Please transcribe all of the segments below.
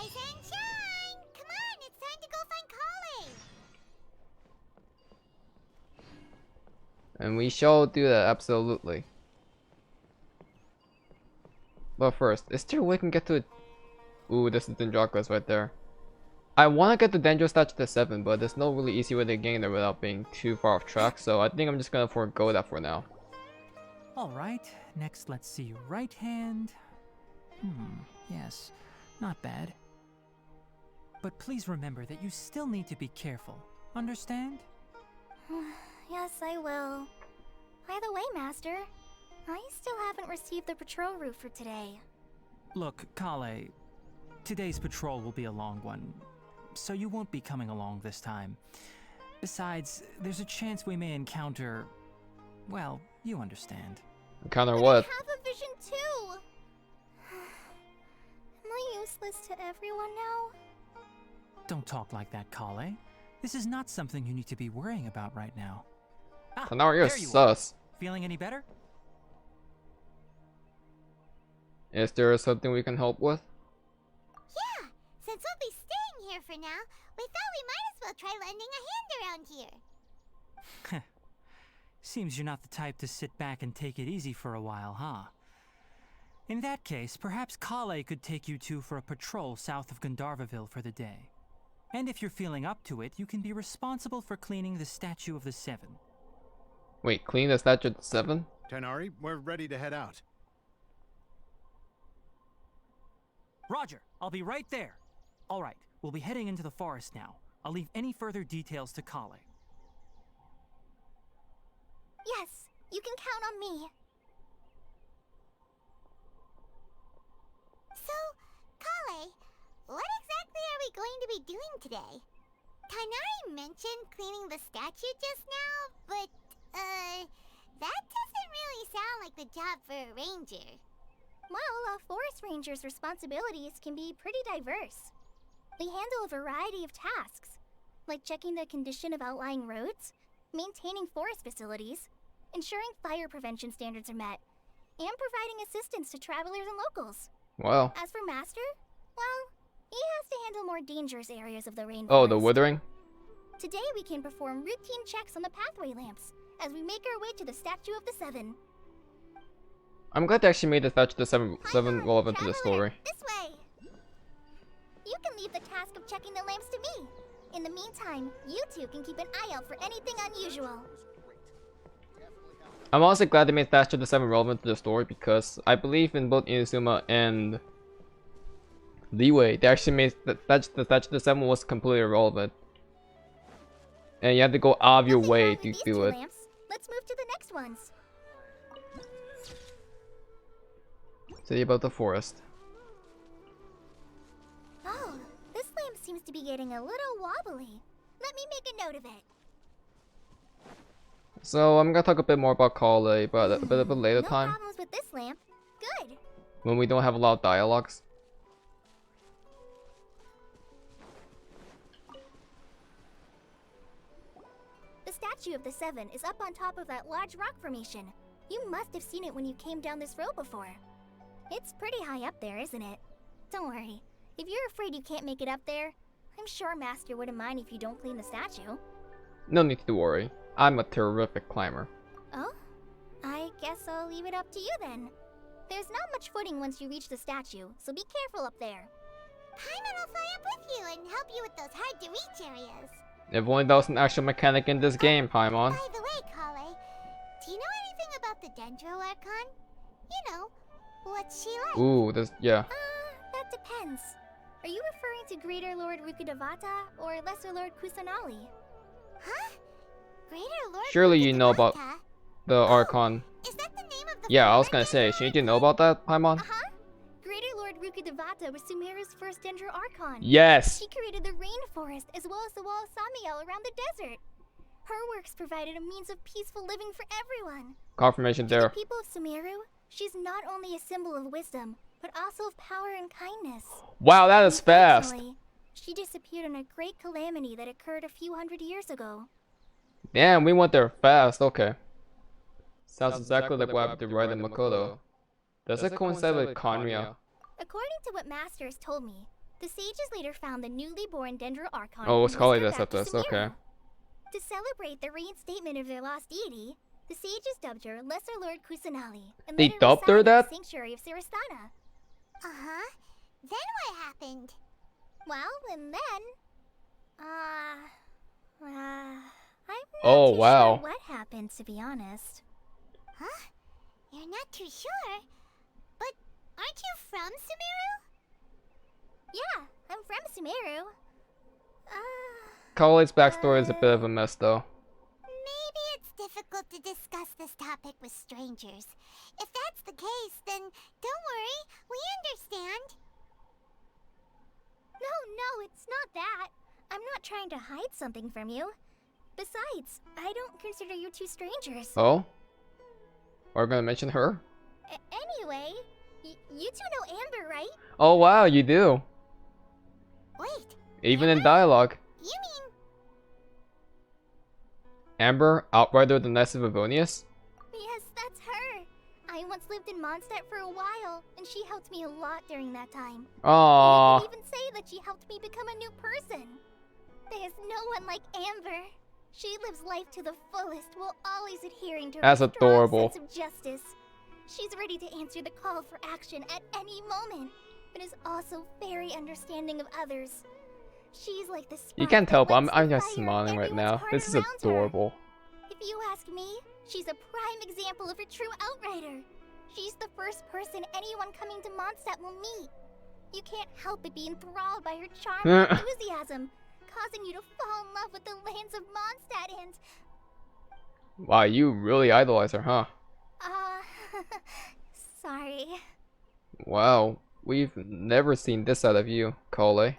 Rise and shine! Come on, it's time to go find Collei! And we shall do that, absolutely. But first, is there a way we can get to it? Ooh, this is Dendrocus right there. I want to get the Dendro statue to 7, but there's no really easy way to gain there without being too far off track, so I think I'm just gonna forego that for now. Alright, next let's see your right hand. Yes, not bad. But please remember that you still need to be careful. Understand? Yes, I will. By the way, Master, I still haven't received the patrol route for today. Look, Collei, today's patrol will be a long one, so you won't be coming along this time. Besides, there's a chance we may encounter... well, you understand. Encounter what? I have a vision too! Am I useless to everyone now? Don't talk like that, Collei. This is not something you need to be worrying about right now. So now you're there you sus. are. Feeling any better? Is there something we can help with? Yeah! Since we'll be staying here for now, we thought we might as well try lending a hand around here. Seems you're not the type to sit back and take it easy for a while, huh? In that case, perhaps Collei could take you two for a patrol south of Gandharvaville for the day. And if you're feeling up to it, you can be responsible for cleaning the Statue of the Seven. Wait, clean the statue to 7? Tighnari, we're ready to head out. Roger, I'll be right there. All right, we'll be heading into the forest now. I'll leave any further details to Collei. Yes, you can count on me. So, Collei, what exactly are we going to be doing today? Tighnari mentioned cleaning the statue just now, but, that doesn't really sound like the job for a ranger. Well, a forest ranger's responsibilities can be pretty diverse. They handle a variety of tasks, like checking the condition of outlying roads, maintaining forest facilities, ensuring fire prevention standards are met, and providing assistance to travelers and locals. Wow. As for Master, well, he has to handle more dangerous areas of the rainforest. Oh, the withering? Today we can perform routine checks on the pathway lamps as we make our way to the Statue of the Seven. I'm glad they actually made the statue to 7 relevant to the story. This way! You can leave the task of checking the lamps to me. In the meantime, you two can keep an eye out for anything unusual. I'm honestly glad they made statue to 7 relevant to the story because I believe in both Inazuma and Leeway, they actually made the statue to 7 was completely irrelevant. And you have to go out of your way to do it. Lamps. Let's move to the next ones. City about the forest. Oh, this lamp seems to be getting a little wobbly. Let me make a note of it. So I'm gonna talk a bit more about Collei, but a bit of a later time. No problems with this lamp. Good. When we don't have a lot of dialogues. The Statue of the Seven is up on top of that large rock formation. You must have seen it when you came down this road before. It's pretty high up there, isn't it? Don't worry. If you're afraid you can't make it up there, I'm sure Master wouldn't mind if you don't clean the statue. No need to worry. I'm a terrific climber. Oh? I guess I'll leave it up to you then. There's not much footing once you reach the statue, so be careful up there. Paimon will fly up with you and help you with those hard-to-reach areas. If only that was an actual mechanic in this game, Paimon. By the way, Collei, do you know anything about the Dendro Archon? You know, what's she like? Ooh, this, yeah. That depends. Are you referring to Greater Lord Rukkhadevata or Lesser Lord Kusanali? Huh? Greater Lord Surely you know about Rukkhadevata? the Archon. Is that the name of the Yeah, I was former gonna say, Dendro shouldn't you know about that, Paimon? Uh-huh. Greater Lord Rukkhadevata was Sumeru's first Dendro Archon. Yes! She created the rainforest as well as the wall of Samiel around the desert. Her works provided a means of peaceful living for everyone. Confirmation To the there. people of Sumeru, she's not only a symbol of wisdom, but also of power and kindness. Wow, that is fast! Unfortunately, she disappeared in a great calamity that occurred a few hundred years ago. Damn, we went there fast, okay. Sounds exactly like what happened to Raiden Makoto. Does it coincide with Conria? According to what Master has told me, The sages later found the newly born Dendro Archon. Oh, it's and Collei whisked that her said back this. to Okay. Sumeru. To celebrate the reinstatement of their lost deity, the sages dubbed her Lesser Lord Kusanali and They let her dubbed her reside in that? the sanctuary of Siristana. Uh-huh. Then what happened? Well, and then, I'm not Oh, too wow. sure what happened, to be honest. Huh? You're not too sure? But aren't you from Sumeru? Yeah, I'm from Sumeru. Collei's backstory is a bit of a mess, though. Maybe it's difficult to discuss this topic with strangers. If that's the case, then don't worry, we understand. No, it's not that. I'm not trying to hide something from you. Besides, I don't consider you two strangers. Oh? Are we gonna mention her? Anyway, you two know Amber, right? Oh wow, you do. Wait, Even in dialogue. you mean... Amber, Outrider of the Knights of Favonius? Yes, that's her. I once lived in Mondstadt for a while, and she helped me a lot during that time. Aww. You could even say that she helped me become a new person. There's no one like Amber. She lives life to the fullest while always adhering to That's her adorable. strong sense of justice. She's ready to answer the call for action at any moment, but is also very understanding of others. She's like the You spark can't that tell, but lights I'm the just fire in smiling right everyone's now. heart This is around her. adorable. If you ask me, she's a prime example of a true outrider. She's the first person anyone coming to Mondstadt will meet. You can't help but be enthralled by her charm and enthusiasm, causing you to fall in love with the lands of Mondstadt and... Wow, you really idolize her, huh? Sorry. Wow, we've never seen this out of you, Collei.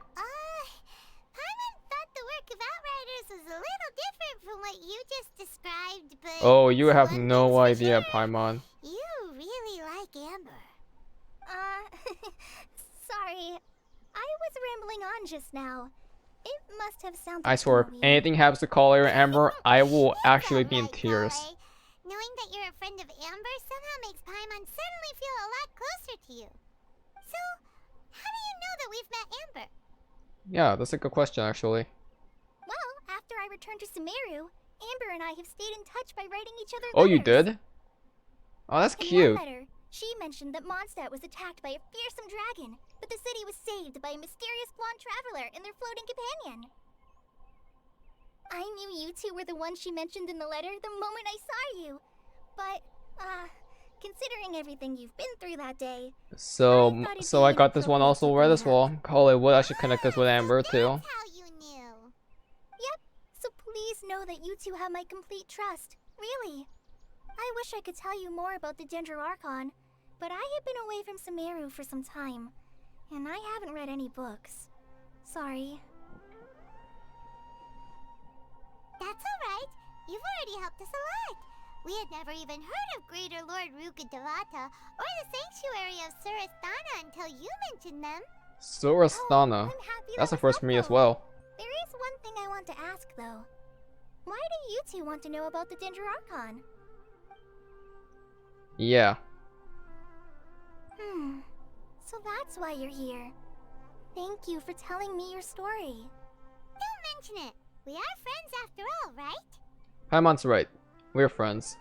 Paimon thought the work of Outriders was a little different from what you just described, but... Oh, you have one no thing's for idea, sure, Paimon. You really like Amber. Sorry. I was rambling on just now. It must have sounded I swear, if weird. anything happens to Collei or Amber, I will It's actually be in alright, tears. Collei. Knowing that you're a friend of Amber somehow makes Paimon suddenly feel a lot closer to you. So, how do you know that we've met Amber? Yeah, that's a good question, actually. Well, after I returned to Sumeru, Amber and I have stayed in touch by writing each other Oh, you letters. did? Oh, that's In cute. one letter, she mentioned that Mondstadt was attacked by a fearsome dragon, but the city was saved by a mysterious blonde traveler and their floating companion. I knew you two were the ones she mentioned in the letter the moment I saw you. But, considering everything you've been through that day... So I got this one also read as well. Collei would actually connect this with Amber too. That's how you knew. Yep, so please know that you two have my complete trust. Really. I wish I could tell you more about the Dendro Archon, but I have been away from Sumeru for some time, and I haven't read any books. Sorry. That's alright. You've already helped us a lot. We had never even heard of Greater Lord Rukkhadevata or the Sanctuary of Surasthana until you mentioned them. Surasthana. I'm happy That's that a was first for me as helpful. well. There is one thing I want to ask, though. Why do you two want to know about the Dendro Archon? Yeah. So that's why you're here. Thank you for telling me your story. Don't mention it. We are friends after all, right? Paimon's right. We're friends.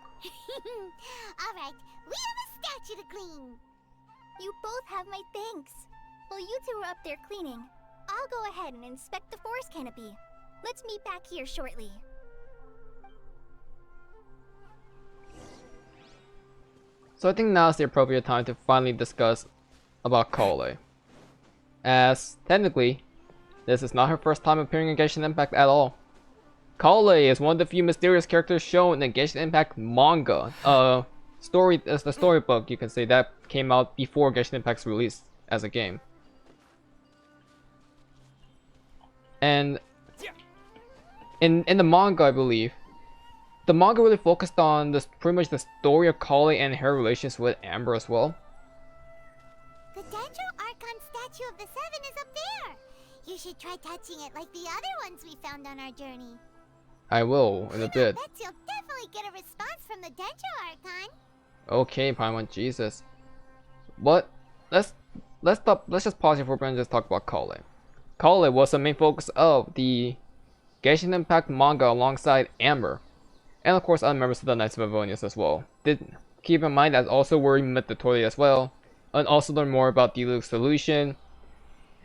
Alright, we have a statue to clean. You both have my thanks. While you two are up there cleaning, I'll go ahead and inspect the forest canopy. Let's meet back here shortly. So I think now's the appropriate time to finally discuss about Collei. As, technically, this is not her first time appearing in Genshin Impact at all. Collei is one of the few mysterious characters shown in the Genshin Impact manga. The storybook, you can say, that came out before Genshin Impact's release as a game. And in the manga, I believe, the manga really focused on pretty much the story of Collei and her relations with Amber as well. The Dendro Archon statue of the Seven is up there. You should try touching it like the other ones we found on our journey. I will in a bit. I bet you'll definitely get a response from the Dendro Archon. Okay, Paimon, Jesus. But let's just pause here for a minute and just talk about Collei. Collei was the main focus of the Genshin Impact manga alongside Amber, and of course other members of the Knights of Favonius as well. Keep in mind that's also where we met the Tori as well, and also learn more about Diluc's delusion,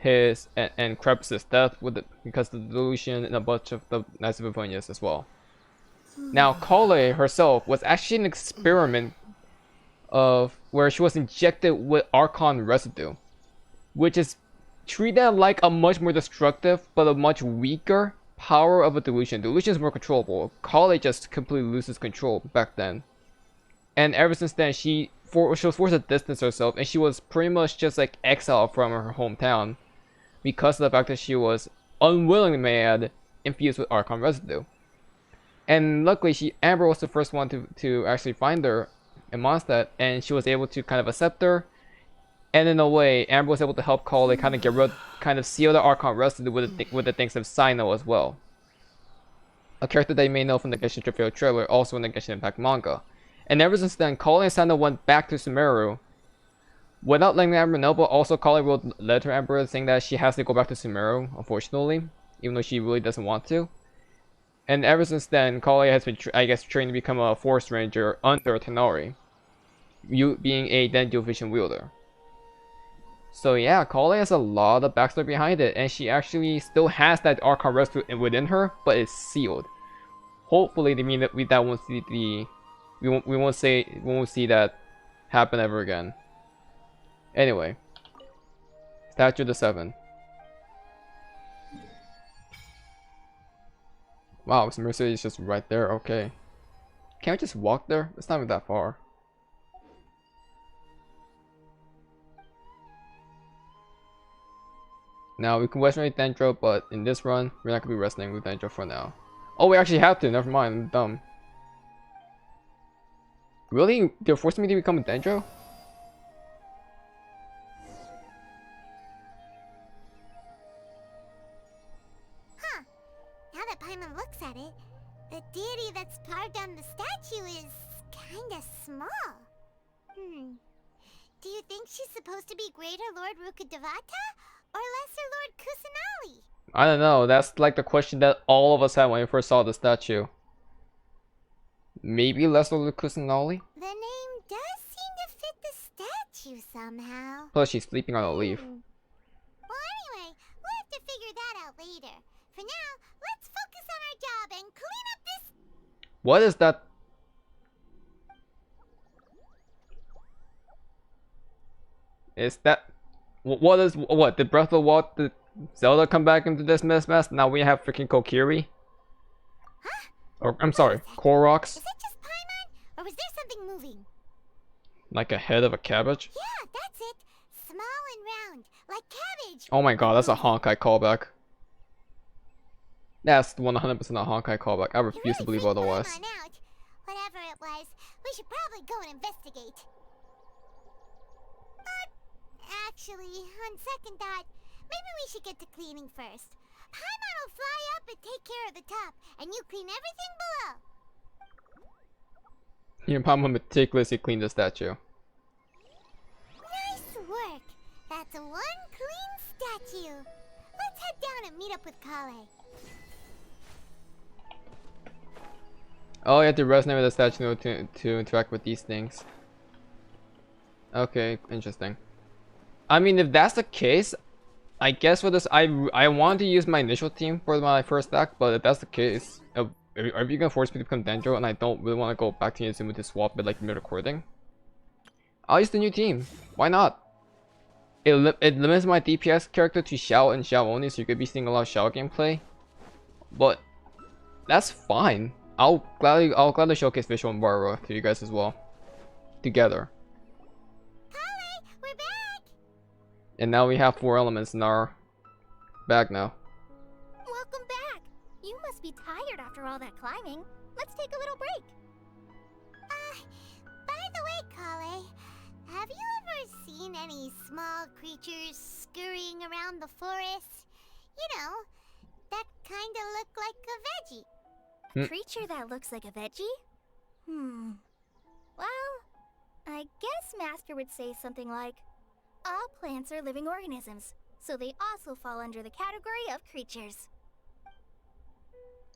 and Krepus's death because of the delusion, and a bunch of the Knights of Favonius as well. Now, Collei herself was actually an experiment of where she was injected with Archon residue, which is treated like a much more destructive but a much weaker power of a delusion. Delusion is more controllable. Collei just completely loses control back then, and ever since then she was forced to distance herself, and she was pretty much just like exiled from her hometown because of the fact that she was unwillingly infused with Archon residue. And luckily, Amber was the first one to actually find her in Mondstadt, and she was able to kind of accept her. And in a way, Amber was able to help Collei kind of seal the Archon residue with the things of Sino as well, a character that you may know from the Genshin Impact trailer, also in the Genshin Impact manga. And ever since then, Collei and Sino went back to Sumeru without letting Amber know, but also Collei wrote a letter to Amber saying that she has to go back to Sumeru, unfortunately, even though she really doesn't want to. And ever since then, Collei has been, I guess, trained to become a Forest Ranger under Tighnari, being a Dendro Vision wielder. So yeah, Collei has a lot of backstory behind it, and she actually still has that Archon residue within her, but it's sealed. Hopefully, they mean that we won't see we won't see that happen ever again. Anyway, Statue of the Seven. Wow, this Mercedes is just right there. Okay, can't we just walk there? It's not even that far. Now we can resurrect Dendro, but in this run, we're not gonna be wrestling with Dendro for now. Oh, we actually have to. Never mind. I'm dumb. Really? They're forcing me to become a Dendro? Huh. Now that Paimon looks at it, the deity that's carved on the statue is kinda small. Do you think she's supposed to be Greater Lord Rukkhadevata or Lesser Lord Kusanali? I don't know. That's like the question that all of us had when we first saw the statue. Maybe Lesser Lord Kusanali? The name does seem to fit the statue somehow. Plus, she's sleeping on a leaf. Well, anyway, we'll have to figure that out later. For now, let's focus on our job and clean up this. What is that? Is that what? Did Breath of the Wild, did Zelda come back into this mess? Now we have freaking Kokiri? Huh? Or I'm sorry, Koroks? Is it just Paimon, or was there something moving? Like a head of a cabbage? Yeah, that's it. Small and round, like cabbage. Oh my god, that's a Honkai callback. That's 100% a Honkai callback. I refuse to believe otherwise. Paimon out. Whatever it was, we should probably go and investigate. Actually, on second thought, maybe we should get to cleaning first. Paimon will fly up and take care of the top, and you clean everything below. Your Paimon meticulously cleaned the statue. Nice work. That's one clean statue. Let's head down and meet up with Collei. Oh, you have to resonate with the statue to interact with these things. Okay, interesting. I mean, if that's the case, I guess for this, I want to use my initial team for my first act, but if that's the case, are you gonna force me to become Dendro and I don't really want to go back to Inazuma to swap it like mid-recording? I'll use the new team. Why not? It limits my DPS character to Xiao and Xiao only, so you could be seeing a lot of Xiao gameplay. But that's fine. I'll gladly showcase Visual and Barra to you guys as well. Together. Collei, we're back! And now we have 4 elements in our bag now. Welcome back. You must be tired after all that climbing. Let's take a little break. By the way, Collei, have you ever seen any small creatures scurrying around the forest? You know, that kinda look like a veggie. A creature that looks like a veggie? Well, I guess Master would say something like, all plants are living organisms. so they also fall under the category of creatures.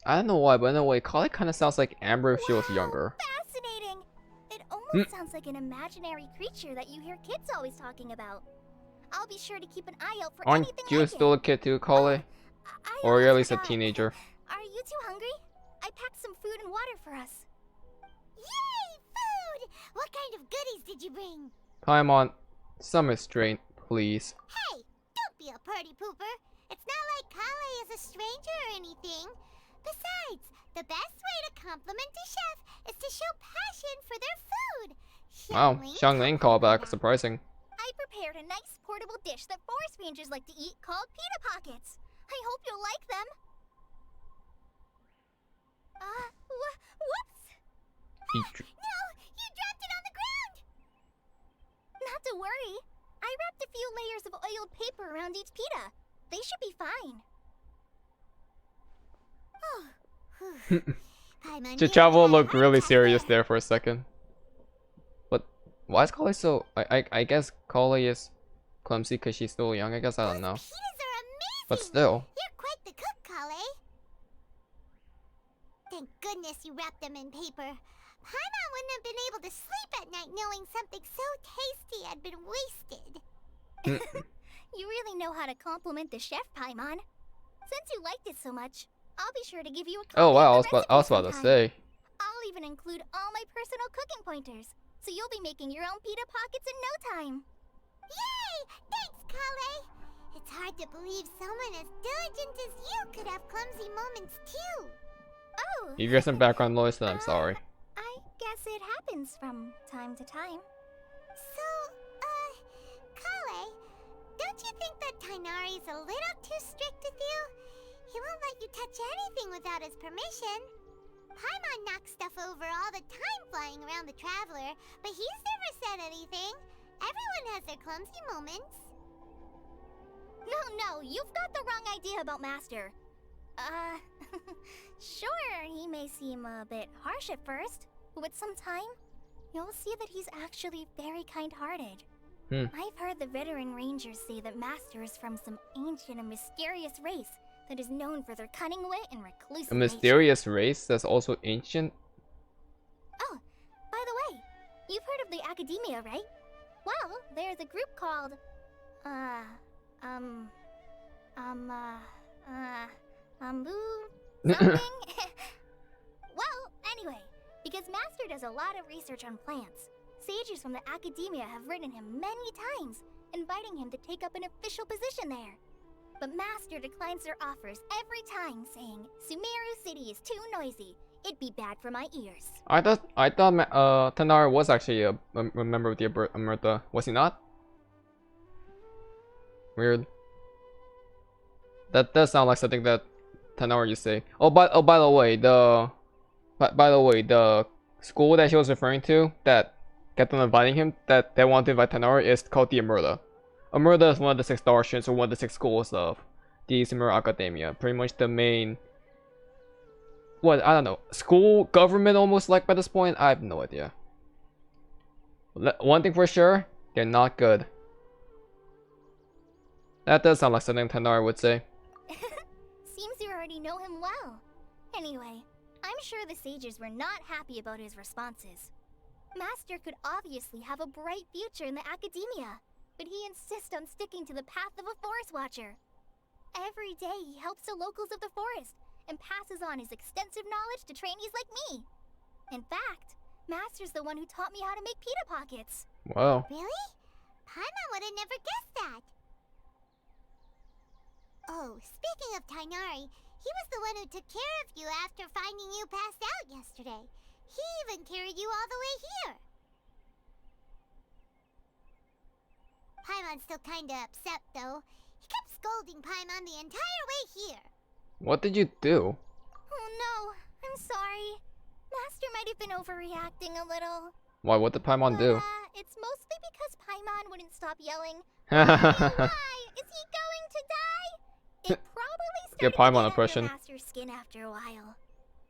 I don't know why, but in a way, Collei kind of sounds like Amber if she was younger. Fascinating! It almost sounds like an imaginary creature that you hear kids always talking about. I'll be sure to keep an eye out for Aren't anything you like still it. a kid too, Collei? I Or you're at almost least a forgot. teenager? Are you two hungry? I packed some food and water for us. Yay, food! What kind of goodies did you bring? Paimon, some restraint, please. Hey, don't be a party pooper. It's not like Collei is a stranger or anything. Besides, the best way to compliment a chef is to show passion for their food. Wow, Xiangling callback, that. surprising. I prepared a nice portable dish that forest rangers like to eat called pita pockets. I hope you'll like them. Whoops! No, you dropped it on the ground! Not to worry. I wrapped a few layers of oiled paper around each pita. They should be fine. Paimon, Chichavo you looked had a really heart serious attack there for a second. But why is Collei so... I guess Collei is clumsy because she's still young, I guess, I don't know. Those pitas are amazing! But still. You're quite the cook, Collei. Thank goodness you wrapped them in paper. Paimon wouldn't have been able to sleep at night knowing something so tasty had been wasted. You really know how to compliment the chef, Paimon. Since you liked it so much, I'll be sure to give you a copy Oh wow, of the I was recipe about to sometime. say. I'll even include all my personal cooking pointers, so you'll be making your own pita pockets in no time. Yay! Thanks, Collei. It's hard to believe someone as diligent as you could have clumsy moments too. Oh. If you hear some background noise, then I'm sorry. I guess it happens from time to time. So, Collei, don't you think that Tighnari's a little too strict with you? He won't let you touch anything without his permission. Paimon knocks stuff over all the time flying around the Traveler, but he's never said anything. Everyone has their clumsy moments. No, you've got the wrong idea about Master. Sure, he may seem a bit harsh at first, but with some time, you'll see that he's actually very kind-hearted. I've heard the veteran rangers say that Master is from some ancient and mysterious race that is known for their cunning wit and reclusive A nature. mysterious race that's also ancient? Oh, by the way, you've heard of the Academia, right? Well, there's a group called, something? Well, anyway, because Master does a lot of research on plants, sages from the Academia have written him many times, inviting him to take up an official position there. But Master declines their offers every time, saying Sumeru City is too noisy. It'd be bad for my ears. I thought Tighnari was actually a member of the Amerta. Was he not? Weird. That does sound like something that Tighnari used to say. By the way, the school that he was referring to that kept on inviting him, that they wanted to invite Tighnari, is called the Amerta. Amerta is one of the 6 starships, or one of the 6 schools of the Sumeru Academia. Pretty much the main, what, I don't know, school government almost, like, by this point. I have no idea. One thing for sure, they're not good. That does sound like something Tighnari would say. Seems you already know him well. Anyway, I'm sure the sages were not happy about his responses. Master could obviously have a bright future in the Academia, but he insists on sticking to the path of a forest watcher. Every day he helps the locals of the forest and passes on his extensive knowledge to trainees like me. In fact, Master's the one who taught me how to make pita pockets. Wow. Really? Paimon would have never guessed that. Oh, speaking of Tighnari, he was the one who took care of you after finding you passed out yesterday. He even carried you all the way here. Paimon's still kinda upset, though. He kept scolding Paimon the entire way here. What did you do? Oh no, I'm sorry. Master might have been overreacting a little. Why, what did Paimon do? It's mostly because Paimon wouldn't stop yelling. Why? Is he going to die? It probably started Good Paimon to get impression. under Master's skin after a while.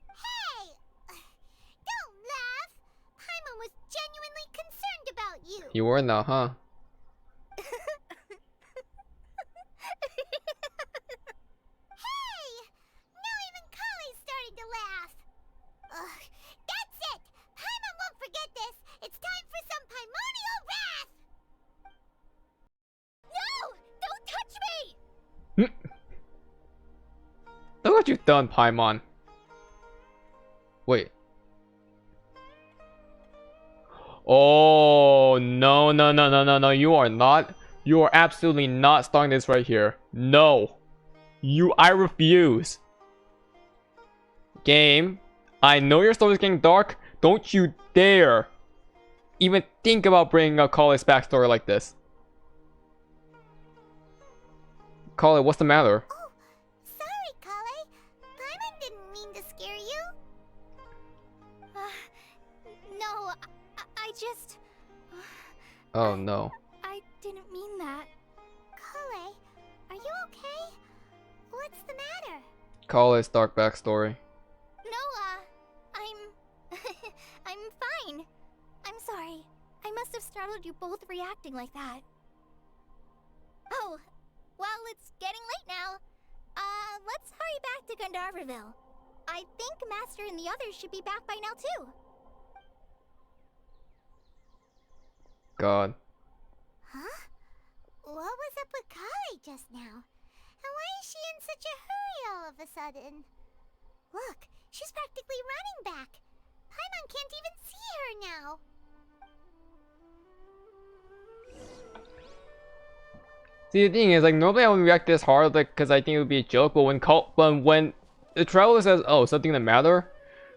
Hey! Don't laugh! Paimon was genuinely concerned about you. You were now, huh? Look what you've done, Paimon. Wait. Oh, no, no, no, no, no, no. You are not. You are absolutely not starting this right here. No. I refuse. Game. I know your story is getting dark. Don't you dare even think about bringing up Collei's backstory like this. Collei, what's the matter? Oh, sorry, Collei. Paimon didn't mean to scare you. No, I just... Oh no. I didn't mean that. Collei, are you okay? What's the matter? Collei's dark backstory. No, I'm fine. I'm sorry. I must have startled you both reacting like that. Oh, well, it's getting late now. Let's hurry back to Gandharville. I think Master and the others should be back by now, too. God. Huh? What was up with Collei just now? And why is she in such a hurry all of a sudden? Look, she's practically running back. Paimon can't even see her now. See, the thing is, like, normally I wouldn't react this hard, like, because I think it would be a joke, but when the traveler says, oh, something that matter,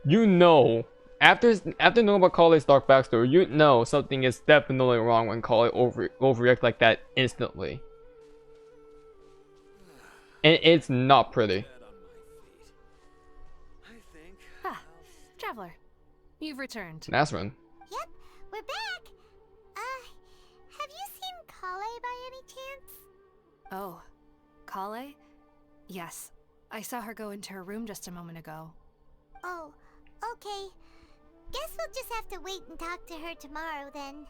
you know, after knowing about Collei's dark backstory, you know something is definitely wrong when Collei overreacts like that instantly. And it's not pretty. Ah, Traveler, you've returned. Nazrin. Yep, we're back. Have you seen Collei by any chance? Oh, Collei? Yes, I saw her go into her room just a moment ago. Oh, okay. Guess we'll just have to wait and talk to her tomorrow then.